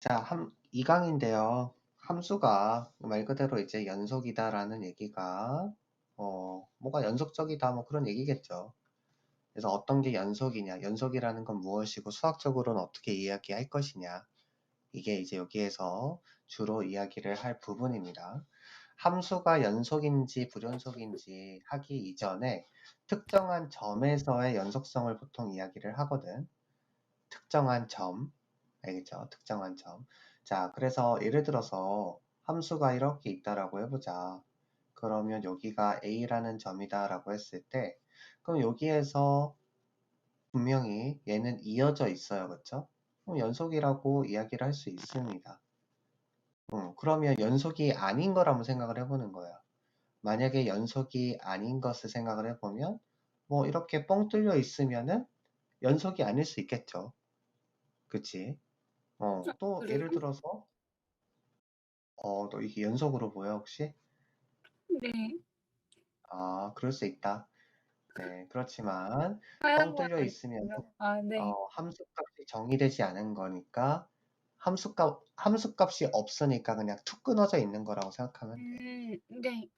자, 2강인데요. 함수가 말 그대로 이제 연속이다라는 얘기가, 뭐가 연속적이다, 뭐 그런 얘기겠죠. 그래서 어떤 게 연속이냐, 연속이라는 건 무엇이고 수학적으로는 어떻게 이야기할 것이냐. 이게 이제 여기에서 주로 이야기를 할 부분입니다. 함수가 연속인지 불연속인지 하기 이전에 특정한 점에서의 연속성을 보통 이야기를 하거든. 특정한 점, 알겠죠? 특정한 점. 자, 그래서 예를 들어서 함수가 이렇게 있다라고 해보자. 그러면 여기가 A라는 점이다라고 했을 때, 그럼 여기에서 분명히 얘는 이어져 있어요. 그쵸? 그럼 연속이라고 이야기를 할 수 있습니다. 그러면 연속이 아닌 걸 한번 생각을 해보는 거예요. 만약에 연속이 아닌 것을 생각을 해보면, 뭐 이렇게 뻥 뚫려 있으면은 연속이 아닐 수 있겠죠. 그치? 또 그래요? 예를 들어서 너 이게 연속으로 보여 혹시? 네. 아, 그럴 수 있다. 네, 그렇지만 뻥 하얀 건 뚫려 있으면 아니고요. 아, 네. 함수값이 정의되지 않은 거니까 함수값이 없으니까 그냥 툭 끊어져 있는 거라고 생각하면 돼. 네.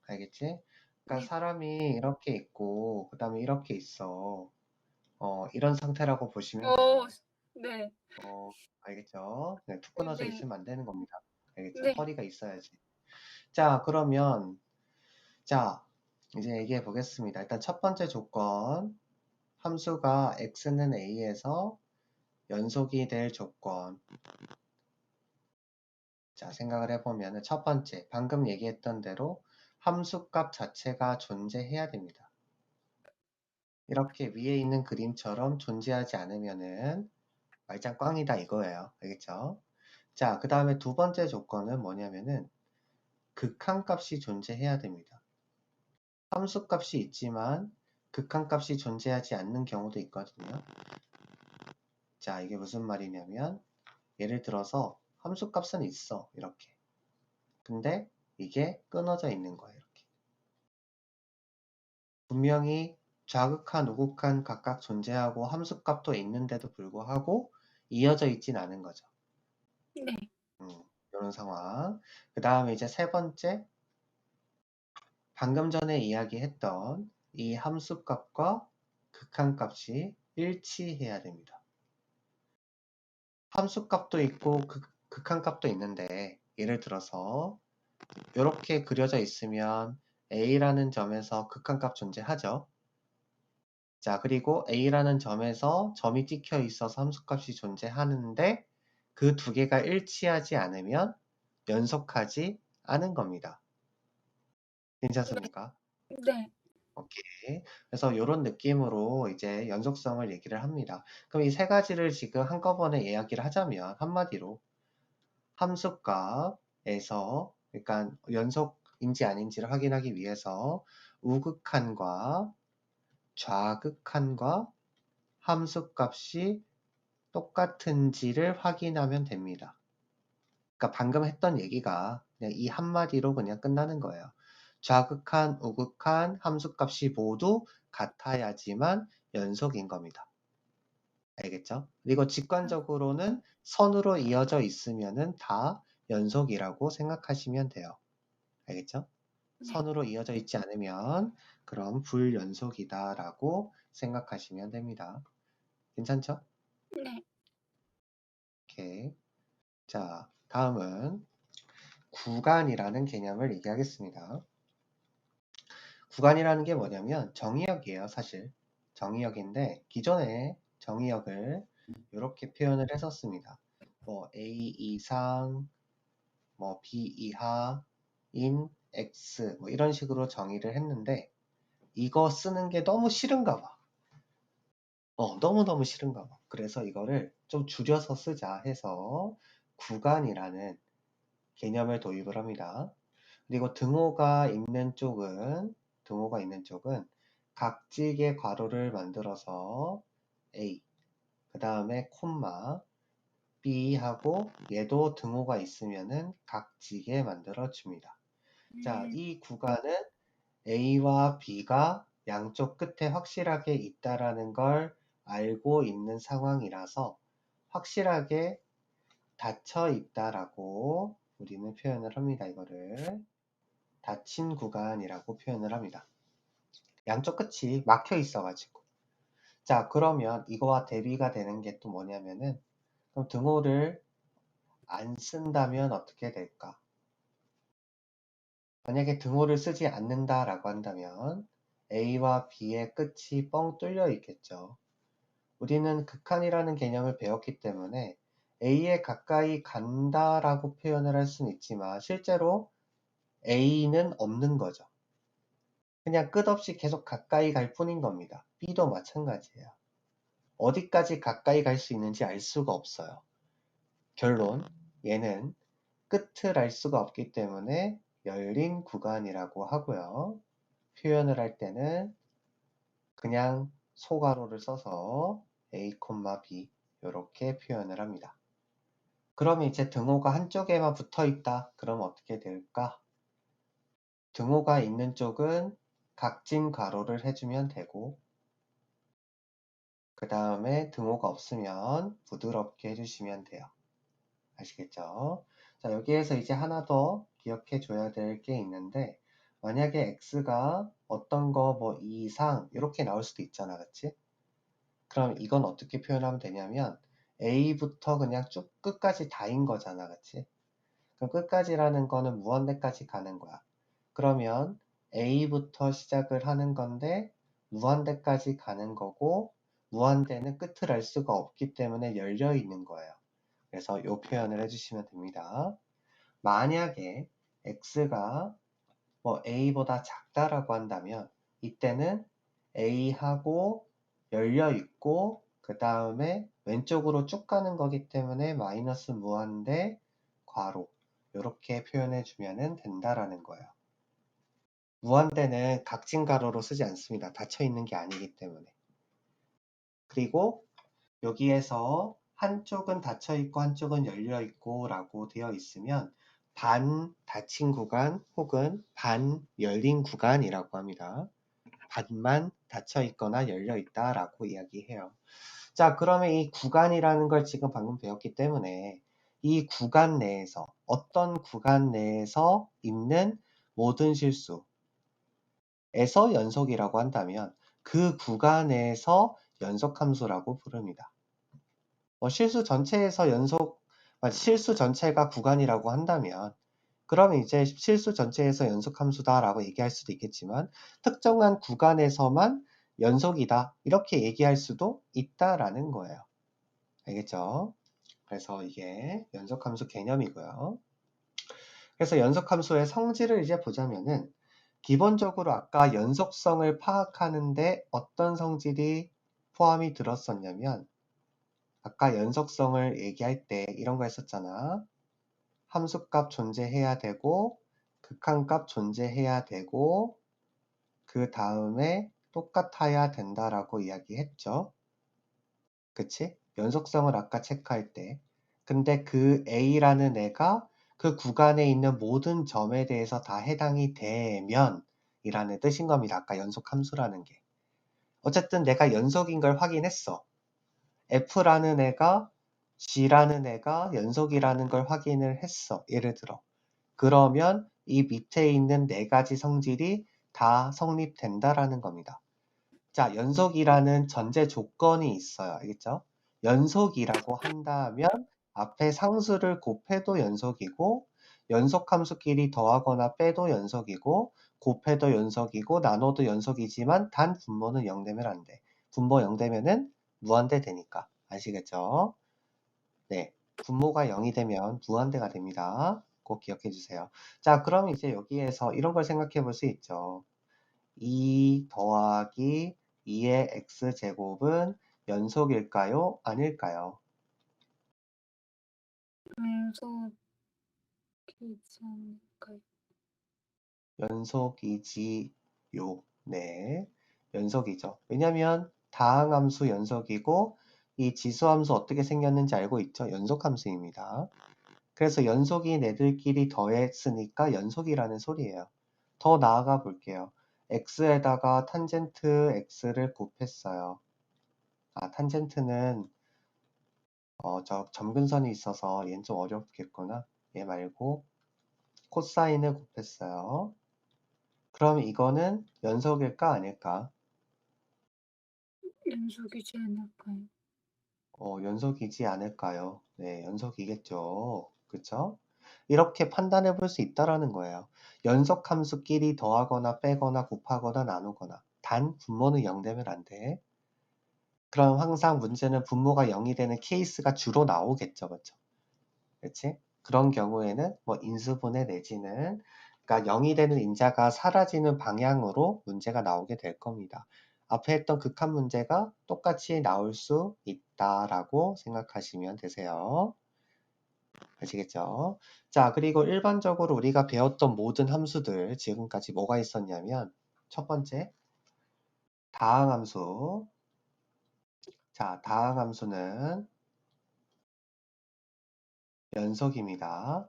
알겠지? 그러니까 네. 사람이 이렇게 있고 그다음에 이렇게 있어. 이런 상태라고 보시면 어, 돼요. 네. 알겠죠? 네, 툭 끊어져 네. 있으면 안 되는 겁니다. 알겠죠? 네. 허리가 있어야지. 자, 그러면 자, 이제 얘기해 보겠습니다. 일단 첫 번째 조건, 함수가 x는 a에서 연속이 될 조건. 자, 생각을 해보면 첫 번째, 방금 얘기했던 대로 함수값 자체가 존재해야 됩니다. 이렇게 위에 있는 그림처럼 존재하지 않으면은 말짱 꽝이다 이거예요. 알겠죠? 자, 그 다음에 두 번째 조건은 뭐냐면은 극한값이 존재해야 됩니다. 함수값이 있지만 극한값이 존재하지 않는 경우도 있거든요. 자, 이게 무슨 말이냐면 예를 들어서 함수값은 있어. 이렇게. 근데 이게 끊어져 있는 거예요. 이렇게. 분명히 좌극한, 우극한 각각 존재하고 함수값도 있는데도 불구하고 이어져 있진 않은 거죠. 네. 이런 상황. 그 다음에 이제 세 번째, 방금 전에 이야기했던 이 함수값과 극한값이 일치해야 됩니다. 함수값도 있고 극한값도 있는데 예를 들어서 이렇게 그려져 있으면 A라는 점에서 극한값 존재하죠. 자, 그리고 A라는 점에서 점이 찍혀 있어서 함수값이 존재하는데 그 두 개가 일치하지 않으면 연속하지 않은 겁니다. 괜찮습니까? 네. 오케이. 그래서 이런 느낌으로 이제 연속성을 얘기를 합니다. 그럼 이 세 가지를 지금 한꺼번에 이야기를 하자면 한마디로 함수값에서 그러니까 연속인지 아닌지를 확인하기 위해서 우극한과 좌극한과 함수값이 똑같은지를 확인하면 됩니다. 그러니까 방금 했던 얘기가 그냥 이 한마디로 그냥 끝나는 거예요. 좌극한, 우극한 함수값이 모두 같아야지만 연속인 겁니다. 알겠죠? 그리고 직관적으로는 선으로 이어져 있으면은 다 연속이라고 생각하시면 돼요. 알겠죠? 네. 선으로 이어져 있지 않으면 그럼 불연속이다라고 생각하시면 됩니다. 괜찮죠? 네. 오케이. 자, 다음은 구간이라는 개념을 얘기하겠습니다. 구간이라는 게 뭐냐면 정의역이에요, 사실. 정의역인데 기존에 정의역을 이렇게 표현을 했었습니다. 뭐 A 이상, 뭐 B 이하, 인 X 뭐 이런 식으로 정의를 했는데 이거 쓰는 게 너무 싫은가 봐. 너무너무 싫은가 봐. 그래서 이거를 좀 줄여서 쓰자 해서 구간이라는 개념을 도입을 합니다. 그리고 등호가 있는 쪽은 각지의 괄호를 만들어서 A, 그 다음에 콤마, B 하고 얘도 등호가 있으면은 각지게 만들어 줍니다. 자, 이 구간은 A와 B가 양쪽 끝에 확실하게 있다라는 걸 알고 있는 상황이라서 확실하게 닫혀 있다라고 우리는 표현을 합니다. 이거를 닫힌 구간이라고 표현을 합니다. 양쪽 끝이 막혀 있어가지고. 자, 그러면 이거와 대비가 되는 게 또 뭐냐면은, 그럼 등호를 안 쓴다면 어떻게 될까? 만약에 등호를 쓰지 않는다라고 한다면 A와 B의 끝이 뻥 뚫려 있겠죠. 우리는 극한이라는 개념을 배웠기 때문에 A에 가까이 간다라고 표현을 할 수는 있지만 실제로 A는 없는 거죠. 그냥 끝없이 계속 가까이 갈 뿐인 겁니다. B도 마찬가지예요. 어디까지 가까이 갈 수 있는지 알 수가 없어요. 결론, 얘는 끝을 알 수가 없기 때문에 열린 구간이라고 하고요. 표현을 할 때는 그냥 소괄호를 써서 A, B 이렇게 표현을 합니다. 그럼 이제 등호가 한쪽에만 붙어 있다. 그럼 어떻게 될까? 등호가 있는 쪽은 각진 괄호를 해주면 되고 그 다음에 등호가 없으면 부드럽게 해주시면 돼요. 아시겠죠? 자, 여기에서 이제 하나 더 기억해 줘야 될 게 있는데 만약에 x가 어떤 거 뭐 이상 이렇게 나올 수도 있잖아, 그치? 그럼 이건 어떻게 표현하면 되냐면 a부터 그냥 쭉 끝까지 다인 거잖아, 그치? 그럼 끝까지라는 거는 무한대까지 가는 거야. 그러면 a부터 시작을 하는 건데 무한대까지 가는 거고 무한대는 끝을 알 수가 없기 때문에 열려 있는 거예요. 그래서 이 표현을 해주시면 됩니다. 만약에 x가 뭐 a보다 작다라고 한다면 이때는 a하고 열려 있고 그 다음에 왼쪽으로 쭉 가는 거기 때문에 마이너스 무한대 괄호 이렇게 표현해 주면 된다라는 거예요. 무한대는 각진 괄호로 쓰지 않습니다. 닫혀 있는 게 아니기 때문에. 그리고 여기에서 한쪽은 닫혀 있고 한쪽은 열려 있고 라고 되어 있으면 반 닫힌 구간 혹은 반 열린 구간이라고 합니다. 반만 닫혀 있거나 열려 있다 라고 이야기해요. 자, 그러면 이 구간이라는 걸 지금 방금 배웠기 때문에 이 구간 내에서 어떤 구간 내에서 있는 모든 실수에서 연속이라고 한다면 그 구간에서 연속함수라고 부릅니다. 실수 전체에서 실수 전체가 구간이라고 한다면 그러면 이제 실수 전체에서 연속함수다라고 얘기할 수도 있겠지만 특정한 구간에서만 연속이다 이렇게 얘기할 수도 있다라는 거예요. 알겠죠? 그래서 이게 연속함수 개념이고요. 그래서 연속함수의 성질을 이제 보자면은 기본적으로 아까 연속성을 파악하는데 어떤 성질이 포함이 들었었냐면 아까 연속성을 얘기할 때 이런 거 했었잖아. 함수값 존재해야 되고 극한값 존재해야 되고 그 다음에 똑같아야 된다라고 이야기했죠. 그치? 연속성을 아까 체크할 때. 근데 그 A라는 애가 그 구간에 있는 모든 점에 대해서 다 해당이 되면 이라는 뜻인 겁니다. 아까 연속함수라는 게. 어쨌든 내가 연속인 걸 확인했어. F라는 애가 G라는 애가 연속이라는 걸 확인을 했어. 예를 들어. 그러면 이 밑에 있는 네 가지 성질이 다 성립된다라는 겁니다. 자, 연속이라는 전제 조건이 있어요. 알겠죠? 연속이라고 한다면 앞에 상수를 곱해도 연속이고 연속함수끼리 더하거나 빼도 연속이고 곱해도 연속이고 나눠도 연속이지만 단 분모는 0 되면 안 돼. 분모 0 되면은 무한대 되니까. 아시겠죠? 네. 분모가 0이 되면 무한대가 됩니다. 꼭 기억해 주세요. 자, 그럼 이제 여기에서 이런 걸 생각해 볼 수 있죠. 2 더하기 2의 x제곱은 연속일까요? 아닐까요? 연속이지 않을까요? 연속이지요. 네. 연속이죠. 왜냐면 다항함수 연속이고 이 지수함수 어떻게 생겼는지 알고 있죠? 연속함수입니다. 그래서 연속인 애들끼리 더했으니까 연속이라는 소리예요. 더 나아가 볼게요. x에다가 탄젠트 x를 곱했어요. 탄젠트는 저 점근선이 있어서 얘는 좀 어렵겠구나. 얘 말고 코사인을 곱했어요. 그럼 이거는 연속일까 아닐까? 연속이지 않을까요? 연속이지 않을까요? 네, 연속이겠죠. 그쵸? 이렇게 판단해 볼 수 있다라는 거예요. 연속 함수끼리 더하거나 빼거나 곱하거나 나누거나 단 분모는 0 되면 안 돼. 그럼 항상 문제는 분모가 0이 되는 케이스가 주로 나오겠죠. 그쵸? 그치? 그런 경우에는 뭐 인수분해 내지는 그러니까 0이 되는 인자가 사라지는 방향으로 문제가 나오게 될 겁니다. 앞에 했던 극한 문제가 똑같이 나올 수 있다라고 생각하시면 되세요. 아시겠죠? 자, 그리고 일반적으로 우리가 배웠던 모든 함수들 지금까지 뭐가 있었냐면 첫 번째, 다항함수. 자, 다항함수는 연속입니다.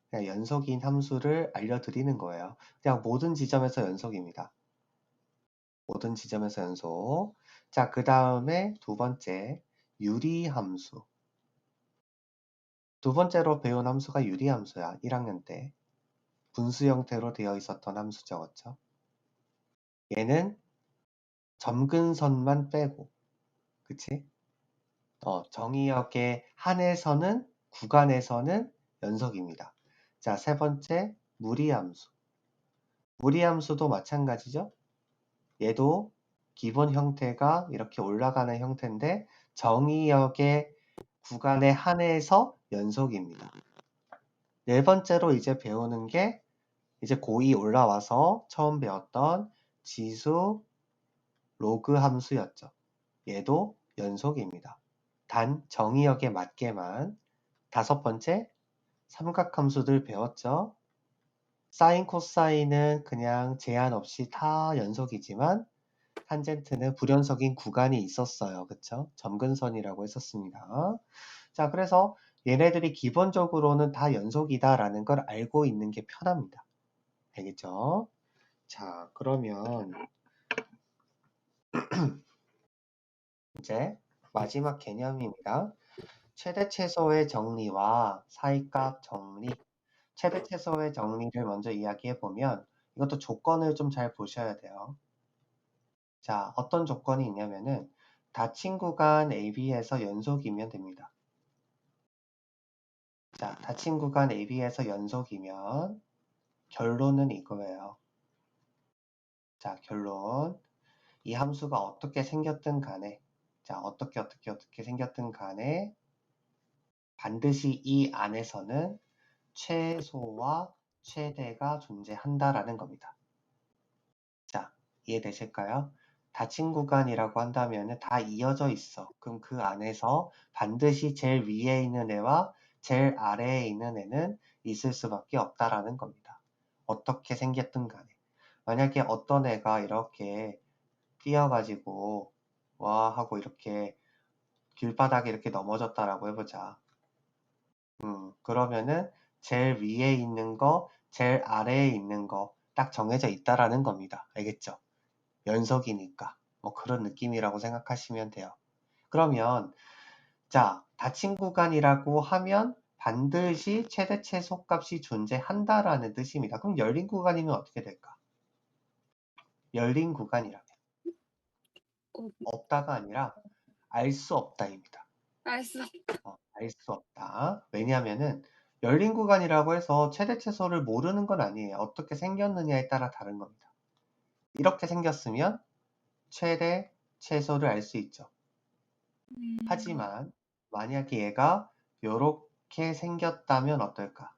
그냥 연속인 함수를 알려드리는 거예요. 그냥 모든 지점에서 연속입니다. 모든 지점에서 연속. 자, 그 다음에 두 번째, 유리함수. 두 번째로 배운 함수가 유리함수야. 1학년 때. 분수 형태로 되어 있었던 함수죠. 그렇죠? 얘는 점근선만 빼고, 그치? 정의역에 한에서는, 구간에서는 연속입니다. 자, 세 번째, 무리함수. 무리함수도 마찬가지죠? 얘도 기본 형태가 이렇게 올라가는 형태인데 정의역의 구간에 한해서 연속입니다. 네 번째로 이제 배우는 게 이제 고2 올라와서 처음 배웠던 지수 로그 함수였죠. 얘도 연속입니다. 단 정의역에 맞게만. 다섯 번째 삼각함수들 배웠죠. 사인 코사인은 그냥 제한 없이 다 연속이지만 탄젠트는 불연속인 구간이 있었어요. 그쵸? 점근선이라고 했었습니다. 자, 그래서 얘네들이 기본적으로는 다 연속이다라는 걸 알고 있는 게 편합니다. 알겠죠? 자, 그러면 이제 마지막 개념입니다. 최대 최소의 정리와 사이값 정리. 최대 최소의 정리를 먼저 이야기해 보면 이것도 조건을 좀 잘 보셔야 돼요. 자, 어떤 조건이 있냐면은 닫힌 구간 AB에서 연속이면 됩니다. 자, 닫힌 구간 AB에서 연속이면 결론은 이거예요. 자, 결론. 이 함수가 어떻게 생겼든 간에 자, 어떻게 생겼든 간에 반드시 이 안에서는 최소와 최대가 존재한다라는 겁니다. 자, 이해되실까요? 닫힌 구간이라고 한다면 다 이어져 있어. 그럼 그 안에서 반드시 제일 위에 있는 애와 제일 아래에 있는 애는 있을 수밖에 없다라는 겁니다. 어떻게 생겼든 간에. 만약에 어떤 애가 이렇게 뛰어가지고 와 하고 이렇게 길바닥에 이렇게 넘어졌다라고 해보자. 그러면은 제일 위에 있는 거, 제일 아래에 있는 거 딱 정해져 있다라는 겁니다. 알겠죠? 연속이니까. 뭐 그런 느낌이라고 생각하시면 돼요. 그러면 자, 닫힌 구간이라고 하면 반드시 최대 최소값이 존재한다라는 뜻입니다. 그럼 열린 구간이면 어떻게 될까? 열린 구간이라면 없다가 아니라 알 수 없다입니다. 알수 알 수 없다. 왜냐하면은 열린 구간이라고 해서 최대 최소를 모르는 건 아니에요. 어떻게 생겼느냐에 따라 다른 겁니다. 이렇게 생겼으면 최대 최소를 알 수 있죠. 하지만 만약에 얘가 요렇게 생겼다면 어떨까?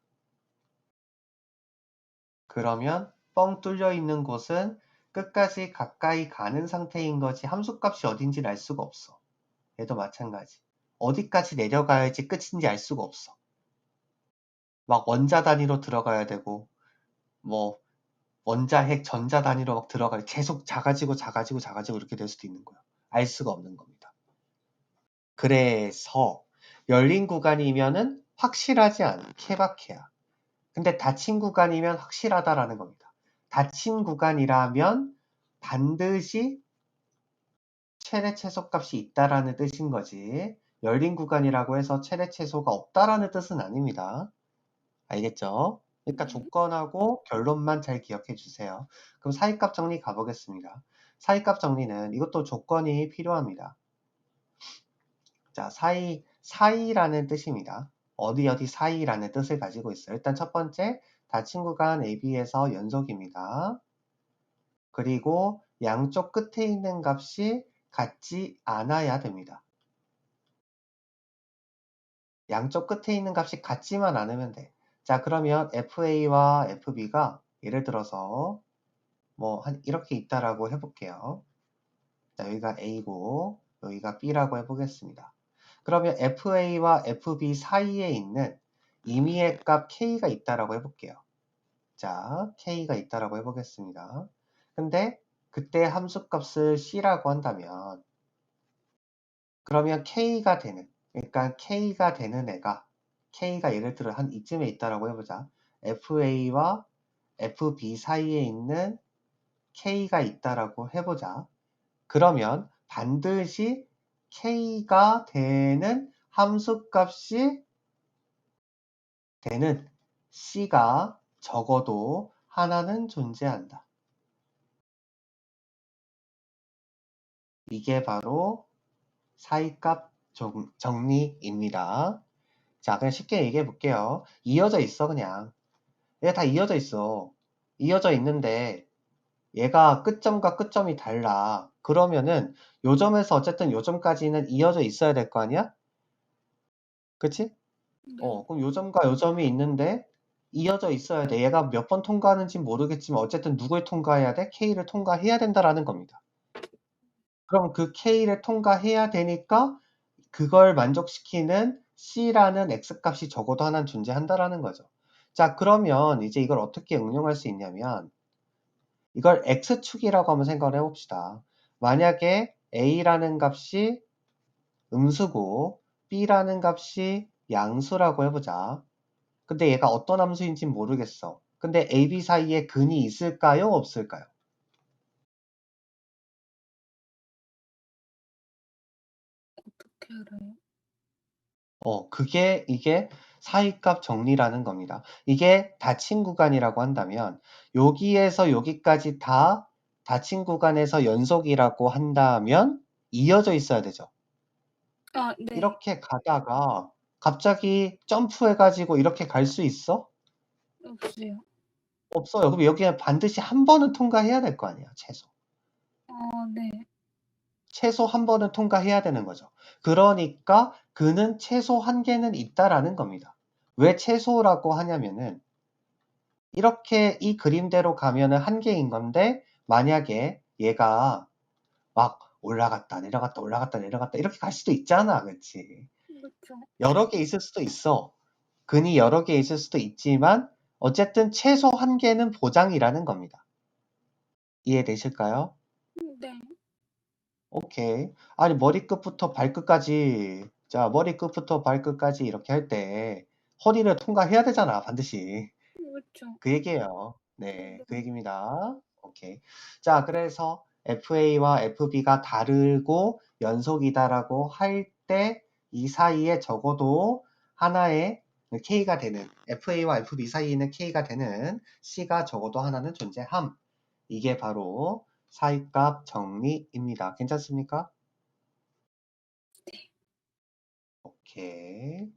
그러면 뻥 뚫려 있는 곳은 끝까지 가까이 가는 상태인 거지 함수값이 어딘지를 알 수가 없어. 얘도 마찬가지. 어디까지 내려가야지 끝인지 알 수가 없어. 막 원자 단위로 들어가야 되고 뭐 원자핵 전자 단위로 막 들어가 계속 작아지고 이렇게 될 수도 있는 거야. 알 수가 없는 겁니다. 그래서 열린 구간이면은 확실하지 않은 케바케야. 근데 닫힌 구간이면 확실하다라는 겁니다. 닫힌 구간이라면 반드시 최대 최소값이 있다라는 뜻인 거지. 열린 구간이라고 해서 최대 최소가 없다라는 뜻은 아닙니다. 알겠죠? 그러니까 네. 조건하고 결론만 잘 기억해 주세요. 그럼 사이값 정리 가보겠습니다. 사이값 정리는 이것도 조건이 필요합니다. 자, 사이라는 뜻입니다. 어디 어디 사이라는 뜻을 가지고 있어요. 일단 첫 번째, 닫힌 구간 AB에서 연속입니다. 그리고 양쪽 끝에 있는 값이 같지 않아야 됩니다. 양쪽 끝에 있는 값이 같지만 않으면 돼. 자, 그러면 FA와 FB가 예를 들어서 뭐 이렇게 있다라고 해볼게요. 자, 여기가 A고 여기가 B라고 해보겠습니다. 그러면 FA와 FB 사이에 있는 임의의 값 K가 있다라고 해볼게요. 자, K가 있다라고 해보겠습니다. 근데 그때 함수값을 C라고 한다면 그러면 K가 되는, 그러니까 K가 되는 애가 K가 예를 들어 한 이쯤에 있다라고 해보자. FA와 FB 사이에 있는 K가 있다라고 해보자. 그러면 반드시 K가 되는 함수값이 되는 C가 적어도 하나는 존재한다. 이게 바로 사이값 정리입니다. 자, 그냥 쉽게 얘기해 볼게요. 이어져 있어, 그냥. 얘가 다 이어져 있어. 이어져 있는데 얘가 끝점과 끝점이 달라. 그러면은 요 점에서 어쨌든 요 점까지는 이어져 있어야 될 거 아니야? 그치? 네. 그럼 요 점과 요 점이 있는데 이어져 있어야 돼. 얘가 몇 번 통과하는지 모르겠지만 어쨌든 누굴 통과해야 돼? K를 통과해야 된다라는 겁니다. 그럼 그 K를 통과해야 되니까 그걸 만족시키는 C라는 X값이 적어도 하나는 존재한다라는 거죠. 자, 그러면 이제 이걸 어떻게 응용할 수 있냐면 이걸 X축이라고 한번 생각을 해봅시다. 만약에 A라는 값이 음수고 B라는 값이 양수라고 해보자. 근데 얘가 어떤 함수인지 모르겠어. 근데 A, B 사이에 근이 있을까요? 없을까요? 어떻게 알아요? 이게 사이값 정리라는 겁니다. 이게 닫힌 구간이라고 한다면 여기에서 여기까지 다 닫힌 구간에서 연속이라고 한다면 이어져 있어야 되죠. 아, 네. 이렇게 가다가 갑자기 점프해가지고 이렇게 갈 수 있어? 없어요. 없어요. 그럼 여기에 반드시 한 번은 통과해야 될 거 아니야, 최소. 네. 최소 한 번은 통과해야 되는 거죠. 그러니까 그는 최소 한 개는 있다라는 겁니다. 왜 최소라고 하냐면은 이렇게 이 그림대로 가면은 한 개인 건데 만약에 얘가 막 올라갔다 내려갔다 올라갔다 내려갔다 이렇게 갈 수도 있잖아. 그렇지? 그렇죠. 여러 개 있을 수도 있어. 근이 여러 개 있을 수도 있지만 어쨌든 최소 한 개는 보장이라는 겁니다. 이해되실까요? 네. 오케이. 아니, 머리끝부터 발끝까지, 자, 머리끝부터 발끝까지 이렇게 할 때, 허리를 통과해야 되잖아, 반드시. 그렇죠. 그 얘기예요. 네, 그 네. 얘기입니다. 오케이. 자, 그래서 FA와 FB가 다르고 연속이다라고 할 때, 이 사이에 적어도 하나의 K가 되는, FA와 FB 사이에는 K가 되는 C가 적어도 하나는 존재함. 이게 바로 사이값 정리입니다. 괜찮습니까? 오케이.